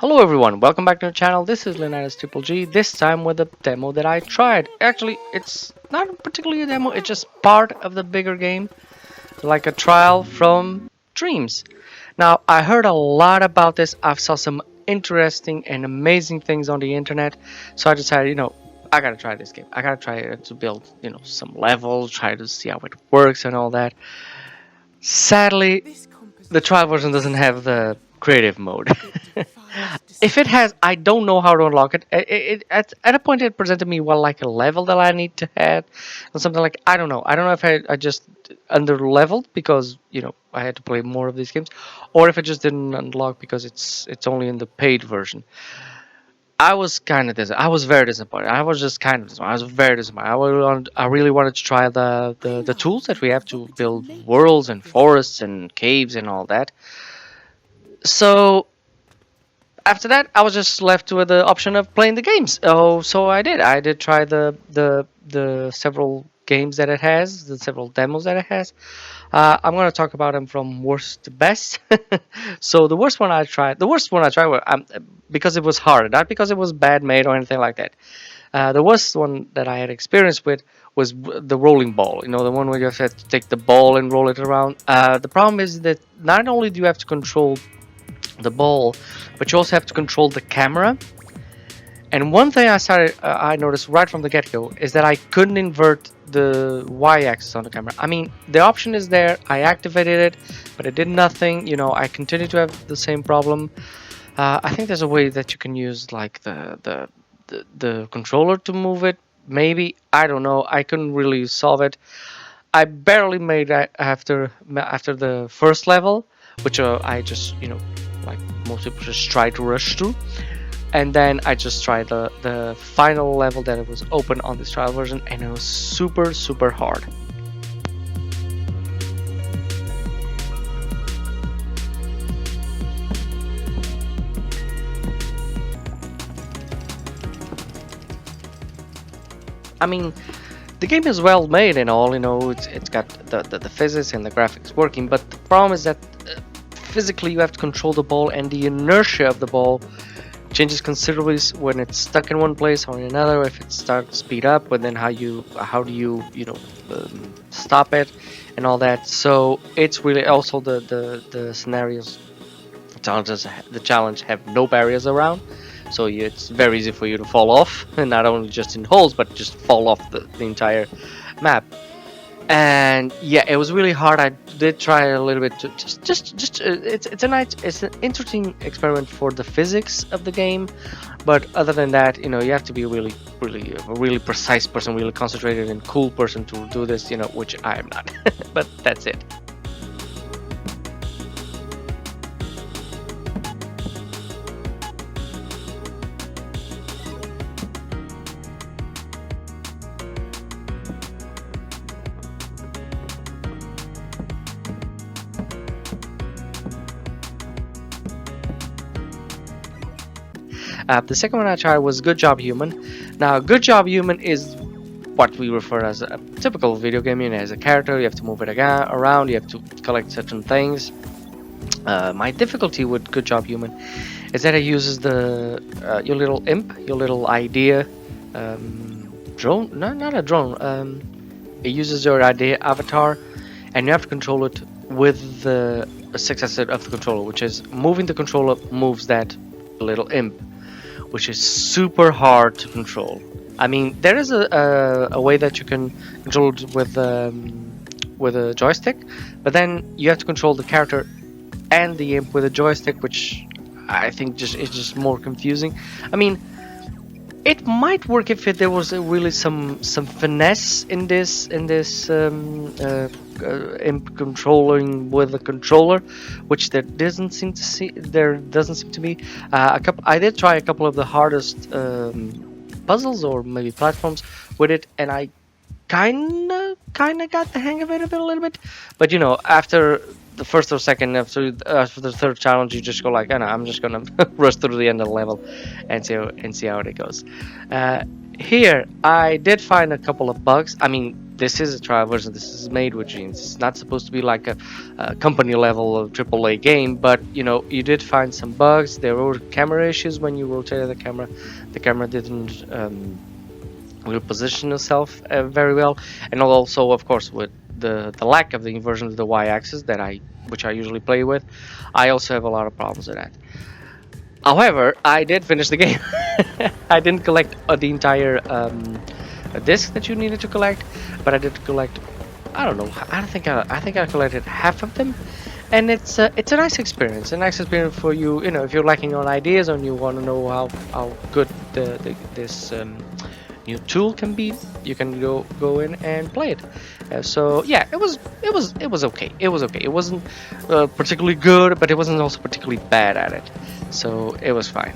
Hello everyone, welcome back to the channel. This is Leonidas Triple G, this time with a demo that I tried. Actually, it's not particularly a demo, it's just part of the bigger game, like a trial from Dreams. Now, I heard a lot about this. I saw some interesting and amazing things on the internet, so I decided, I gotta try this game. I gotta try to build, some levels, try to see how it works and all that. Sadly, the trial version doesn't have the creative mode. If it has, I don't know how to unlock it. At a point, it presented me like a level that I need to have, or something like. I don't know. I don't know if I just under leveled because I had to play more of these games, or if it just didn't unlock because it's only in the paid version. I was kind of I was very disappointed. I was just kind of disappointed. I was very disappointed. I really wanted to try the tools that we have to build worlds and forests and caves and all that. So after that, I was just left with the option of playing the games. Oh, so I did. I did try the several games that it has, the several demos that it has. I'm gonna talk about them from worst to best. So the worst one I tried because it was hard, not because it was bad made or anything like that. The worst one that I had experience with was the rolling ball. The one where you have to take the ball and roll it around. The problem is that not only do you have to control the ball, but you also have to control the camera. And one thing I noticed right from the get-go is that I couldn't invert the y-axis on the camera. I mean, the option is there. I activated it, but it did nothing. I continue to have the same problem. I think there's a way that you can use like the controller to move it. Maybe, I don't know. I couldn't really solve it. I barely made it after the first level, which I just like most people just try to rush through. And then I just tried the final level that it was open on this trial version, and it was super hard. I mean, the game is well made and all, it's got the physics and the graphics working, but the problem is that physically you have to control the ball, and the inertia of the ball changes considerably when it's stuck in one place or in another. If it starts to speed up, but then how do you stop it and all that. So it's really also the scenarios, the challenge have no barriers around, so it's very easy for you to fall off, and not only just in holes but just fall off the entire map. And yeah, it was really hard. I did try a little bit to it's an interesting experiment for the physics of the game, but other than that, you have to be a really precise person, really concentrated and cool person to do this, which I am not. But that's it. The second one I tried was Good Job Human. Now, Good Job Human is what we refer as a typical video game. As a character, you have to move it around, you have to collect certain things. My difficulty with Good Job Human is that it uses your little imp, your little idea drone. No, not a drone. It uses your idea avatar, and you have to control it with the successor of the controller, which is moving the controller moves that little imp, which is super hard to control. I mean, there is a way that you can control it with a joystick, but then you have to control the character and the imp with a joystick, which I think is just more confusing. I mean, it might work if there was really some finesse in this imp controlling with a controller, which there doesn't seem to be. I did try a couple of the hardest puzzles or maybe platforms with it, and I kind of got the hang of it a little bit. But after the first or second, after the third challenge, you just go like, oh, no, I'm just gonna rush through the end of the level and see how it goes. Here I did find a couple of bugs. I mean, this is a trial version. This is made with Dreams. It's not supposed to be like a company level of AAA game, but you know, you did find some bugs. There were camera issues when you rotated the camera. The camera didn't will position itself very well, and also of course with the lack of the inversion of the y-axis that which I usually play with, I also have a lot of problems with that. However, I did finish the game. I didn't collect the entire disc that you needed to collect, but I did collect, I don't know, I think I collected half of them, and it's a nice experience, for you, you know, if you're lacking on ideas and you want to know how good this new tool can be, you can go in and play it. So yeah, it was okay. It was okay. It wasn't particularly good, but it wasn't also particularly bad at it. So it was fine.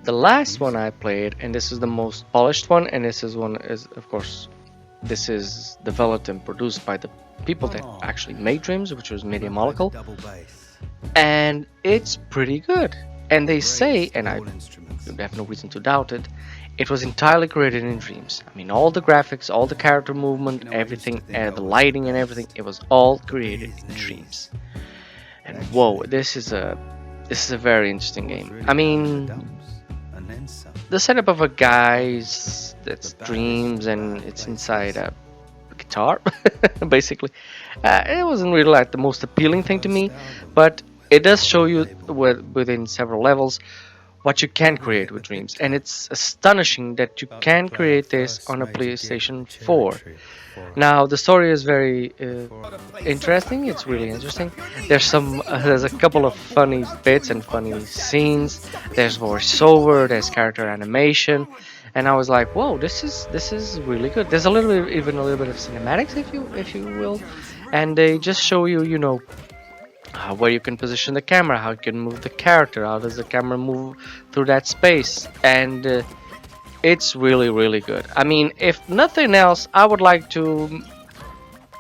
The last one I played, and this is the most polished one, and this is of course, this is developed and produced by the people that actually made Dreams, which was MediaMolecule, and it's pretty good. And they say, and I have no reason to doubt it, it was entirely created in Dreams. I mean, all the graphics, all the character movement, everything, and the lighting and everything, it was all created in Dreams. And whoa, this is a very interesting game. I mean, the setup of a guy's that's Dreams, and it's inside a guitar, basically. It wasn't really like the most appealing thing to me, but it does show you within several levels what you can create with Dreams, and it's astonishing that you can create this on a PlayStation 4. Now the story is very interesting. It's really interesting. There's a couple of funny bits and funny scenes. There's voiceover, there's character animation, and I was like, whoa, this is really good. There's even a little bit of cinematics, if you will, and they just show you, you know, where you can position the camera, how you can move the character, how does the camera move through that space, and it's really, really good. I mean, if nothing else, I would like to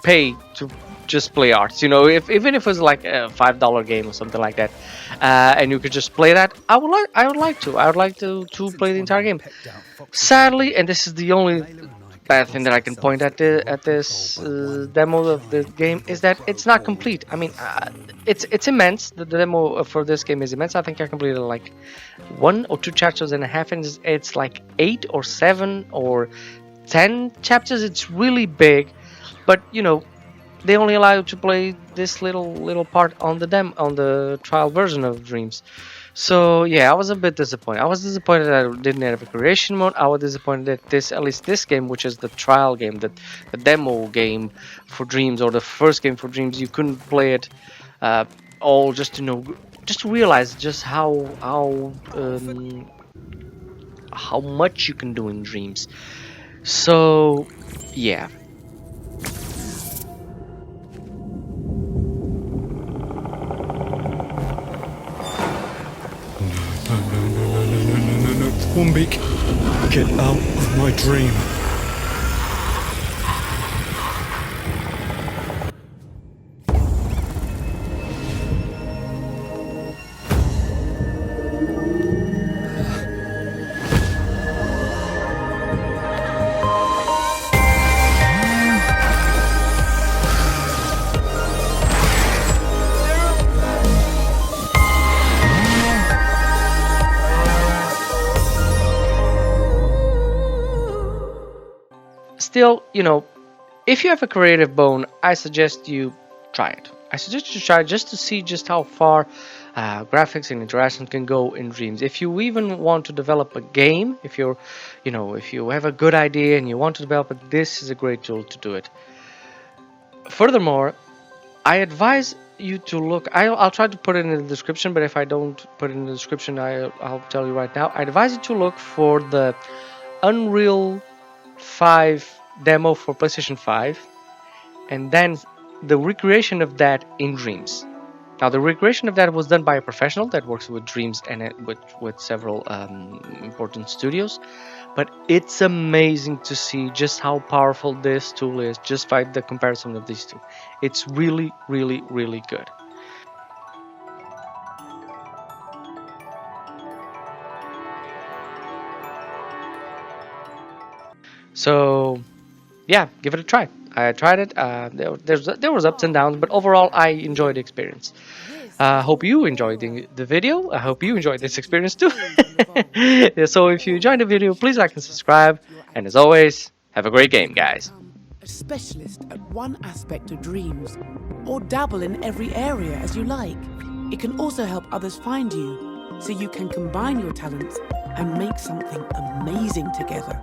pay to just play arts. You know, even if it was like a $5 game or something like that, and you could just play that, I would like to play the entire game. Sadly, and this is the only bad thing that I can point at this demo of the game, is that it's not complete. I mean, it's immense. The demo for this game is immense. I think I completed like 1 or 2 chapters and a half, and it's like 8 or 7 or 10 chapters. It's really big, but you know, they only allow you to play this little part on the trial version of Dreams. So yeah, I was a bit disappointed. I was disappointed that I didn't have a creation mode. I was disappointed that at least this game, which is the trial game, the demo game for Dreams, or the first game for Dreams, you couldn't play it all just to realize just how much you can do in Dreams. So yeah. No. Wumbik, get out of my dream. Still, you know, if you have a creative bone, I suggest you try it. I suggest you try it just to see just how far graphics and interaction can go in Dreams. If you even want to develop a game, if you have a good idea and you want to develop it, this is a great tool to do it. Furthermore, I advise you to look. I'll try to put it in the description, but if I don't put it in the description, I'll tell you right now. I advise you to look for the Unreal 5 demo for PlayStation 5, and then the recreation of that in Dreams. Now, the recreation of that was done by a professional that works with Dreams and with several important studios. But it's amazing to see just how powerful this tool is, just by the comparison of these two. It's really, really, really good. So, yeah, give it a try. I tried it. There was ups and downs, but overall, I enjoyed the experience. Hope you enjoyed the video. I hope you enjoyed this experience too. So if you enjoyed the video, please like and subscribe. And as always, have a great game, guys. A specialist at one aspect of dreams, or dabble in every area as you like. It can also help others find you, so you can combine your talents and make something amazing together.